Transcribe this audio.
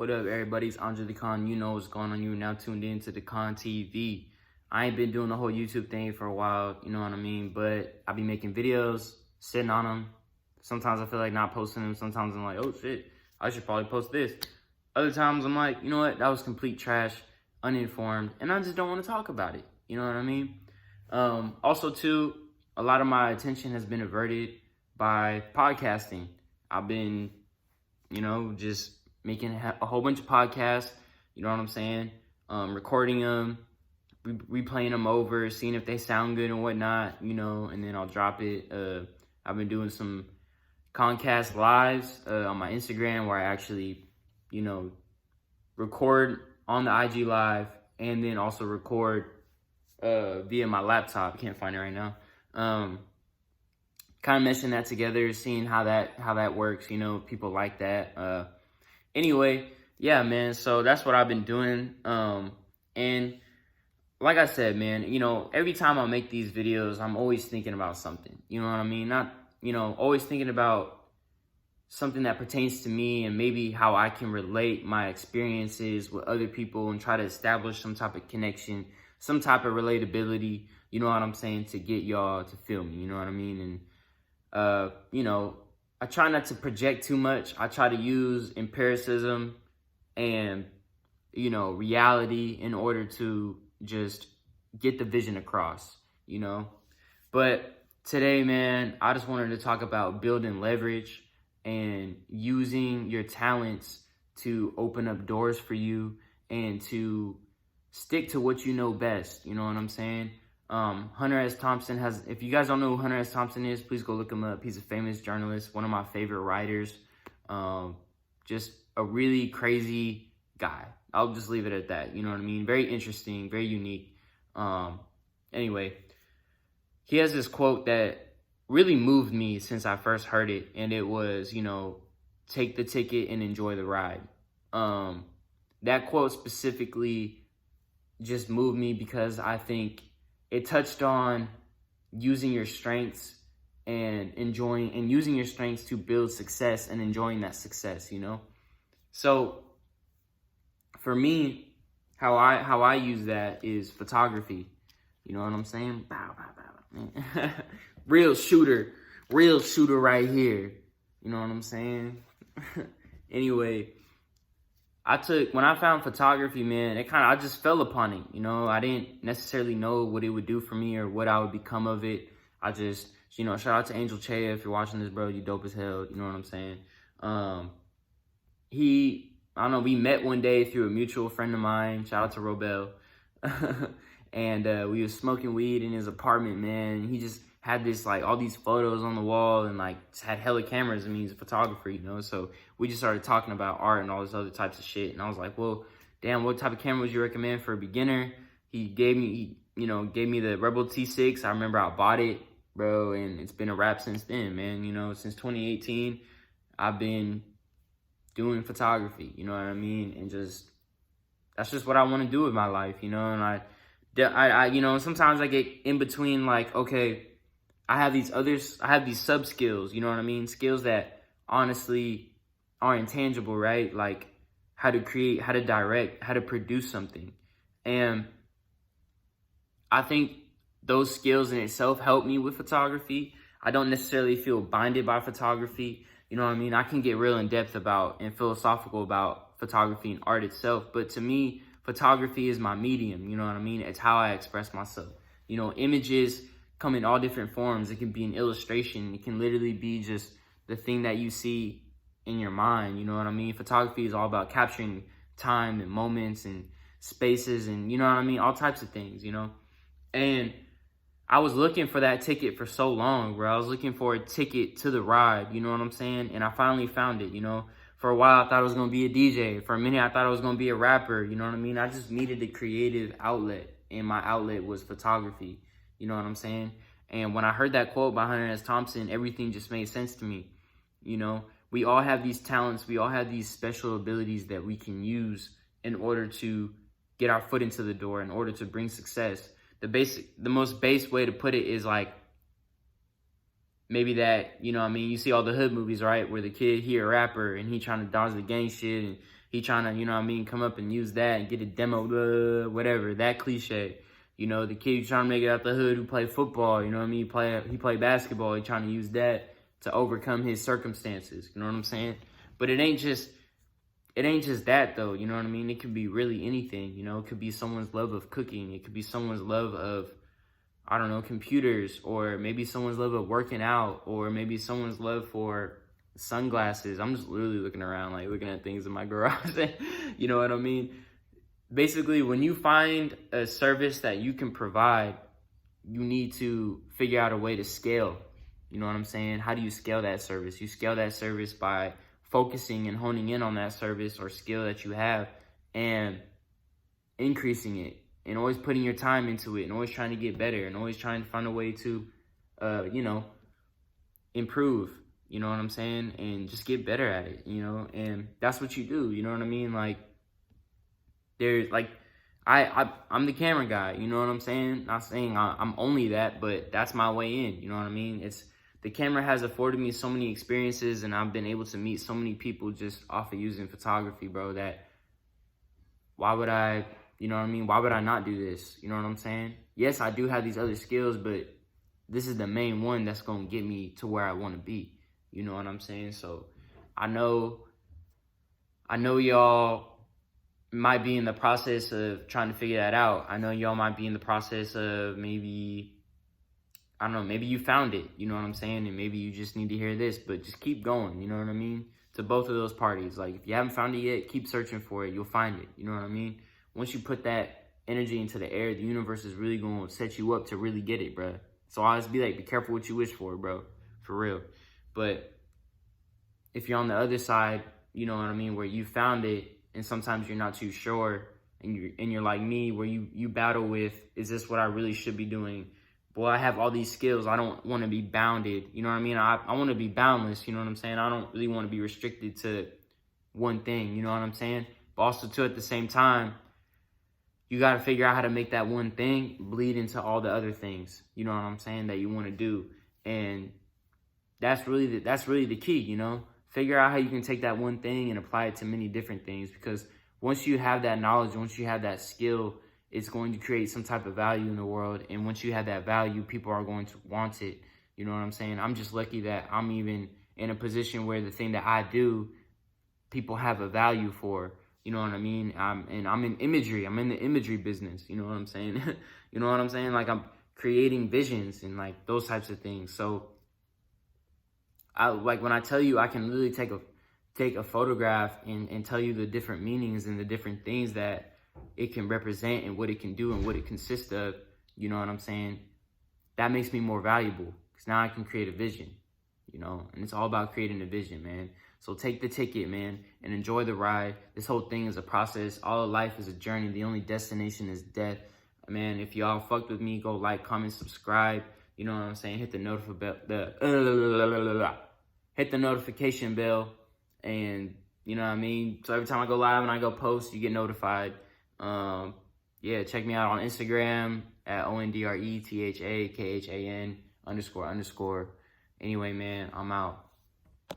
What up, everybody? It's Andre the Con. You know what's going on. You're now tuned in to the Con TV. I ain't been doing the whole YouTube thing for a while, you know what I mean? But I be making videos, sitting on them. Sometimes I feel like not posting them. Sometimes I'm like, oh shit, I should probably post this. Other times I'm like, you know what? That was complete trash, uninformed, and I just don't want to talk about it. You know what I mean? Also, too, a lot of my attention has been averted by podcasting. I've been, just making a whole bunch of podcasts, you know what I'm saying? Recording them, replaying them over, seeing if they sound good and whatnot, and then I'll drop it. I've been doing some Concast lives on my Instagram where I actually, record on the IG live and then also record via my laptop. Can't find it right now. Kind of meshing that together, seeing how that works. People like that. Anyway, yeah, man. So that's what I've been doing. And like I said, man, every time I make these videos, I'm always thinking about something. You know what I mean? Not, always thinking about something that pertains to me and maybe how I can relate my experiences with other people and try to establish some type of connection, some type of relatability, you know what I'm saying, to get y'all to feel me, you know what I mean? And, I try not to project too much. I try to use empiricism and, reality in order to just get the vision across, But today, man, I just wanted to talk about building leverage and using your talents to open up doors for you and to stick to what you know best. You know what I'm saying? Hunter S. Thompson if you guys don't know who Hunter S. Thompson is, please go look him up. He's a famous journalist, one of my favorite writers. Just a really crazy guy. I'll just leave it at that. You know what I mean? Very interesting, very unique. Anyway, he has this quote that really moved me since I first heard it. And it was, take the ticket and enjoy the ride. That quote specifically just moved me because I think it touched on using your strengths and using your strengths to build success and enjoying that success, So for me, how I use that is photography. You know what I'm saying? Bow, bow, bow, man. Real shooter right here. You know what I'm saying? Anyway, when I found photography, man, I just fell upon it. I didn't necessarily know what it would do for me or what I would become of it. I just, shout out to Angel Chea. If you're watching this, bro, you dope as hell. You know what I'm saying? I don't know, we met one day through a mutual friend of mine. Shout out to Robel. And we was smoking weed in his apartment, man. He just had this, all these photos on the wall and, had hella cameras. I mean, he's a photographer, So we just started talking about art and all this other types of shit. And I was like, well, damn, what type of camera would you recommend for a beginner? He gave me the Rebel T6. I remember I bought it, bro, and it's been a wrap since then, man. Since 2018, I've been doing photography, you know what I mean? And that's just what I want to do with my life, And I sometimes I get in between, okay, I have these sub skills, you know what I mean? Skills that honestly are intangible, right? Like how to create, how to direct, how to produce something. And I think those skills in itself help me with photography. I don't necessarily feel binded by photography. You know what I mean? I can get real in depth about and philosophical about photography and art itself. But to me, photography is my medium. You know what I mean? It's how I express myself. Images come in all different forms. It can be an illustration. It can literally be just the thing that you see in your mind. You know what I mean? Photography is all about capturing time and moments and spaces and, you know what I mean? All types of things, And I was looking for that ticket for so long, bro. I was looking for a ticket to the ride, you know what I'm saying? And I finally found it, For a while, I thought I was going to be a DJ. For a minute, I thought I was going to be a rapper, you know what I mean? I just needed a creative outlet, and my outlet was photography, you know what I'm saying? And when I heard that quote by Hunter S. Thompson, everything just made sense to me, We all have these talents. We all have these special abilities that we can use in order to get our foot into the door, in order to bring success. The most base way to put it is maybe that, you see all the hood movies, right? Where the kid, he a rapper and he trying to dodge the gang shit and He trying to, you know what I mean, come up and use that and get a demo, whatever, that cliche. You know, the kid trying to make it out the hood who play football, you know what I mean, he play basketball, he trying to use that to overcome his circumstances, you know what I'm saying? But it ain't just that though, you know what I mean? It could be really anything, you know? It could be someone's love of cooking, it could be someone's love of, I don't know, computers, or maybe someone's love of working out, or maybe someone's love for sunglasses. I'm just literally looking around, like looking at things in my garage. You know what I mean? Basically, when you find a service that you can provide, you need to figure out a way to scale. You know what I'm saying? How do you scale that service? You scale that service by focusing and honing in on that service or skill that you have and increasing it, and always putting your time into it, and always trying to get better, and always trying to find a way to, you know, improve, you know what I'm saying? And just get better at it, you know? And that's what you do, you know what I mean? Like, there's, like, I'm the camera guy, you know what I'm saying? Not saying I'm only that, but that's my way in, you know what I mean? The camera has afforded me so many experiences, and I've been able to meet so many people just off of using photography, bro, that why would I, you know what I mean? Why would I not do this? You know what I'm saying? Yes, I do have these other skills, but this is the main one that's going to get me to where I want to be. You know what I'm saying? So I know y'all might be in the process of trying to figure that out. I know y'all might be in the process of maybe, I don't know, maybe you found it, you know what I'm saying? And maybe you just need to hear this, but just keep going, you know what I mean? To both of those parties. Like, if you haven't found it yet, keep searching for it. You'll find it, you know what I mean? Once you put that energy into the air, the universe is really going to set you up to really get it, bro. So I always be like, be careful what you wish for, bro. For real. But if you're on the other side, you know what I mean, where you found it, and sometimes you're not too sure, and you're like me, where you battle with, is this what I really should be doing? Boy, I have all these skills. I don't want to be bounded. You know what I mean? I want to be boundless. You know what I'm saying? I don't really want to be restricted to one thing. You know what I'm saying? But also, too, at the same time, you got to figure out how to make that one thing bleed into all the other things. You know what I'm saying? That you want to do. And that's really the key, you know? Figure out how you can take that one thing and apply it to many different things, because once you have that knowledge, once you have that skill, it's going to create some type of value in the world. And once you have that value, people are going to want it. You know what I'm saying? I'm just lucky that I'm even in a position where the thing that I do, people have a value for. You know what I mean? I'm in imagery. I'm in the imagery business. You know what I'm saying? You know what I'm saying? Like, I'm creating visions and like those types of things. So like when I tell you, I can literally take a photograph and tell you the different meanings and the different things that it can represent and what it can do and what it consists of. You know what I'm saying? That makes me more valuable, because now I can create a vision, you know, and it's all about creating a vision, man. So take the ticket, man, and enjoy the ride. This whole thing is a process. All of life is a journey. The only destination is death. Man, if y'all fucked with me, go like, comment, subscribe. You know what I'm saying? Hit the hit the notification bell, and you know what I mean? So every time I go live and I go post, you get notified. Yeah, check me out on Instagram at ONDRETHAKHAN __. Anyway, man, I'm out.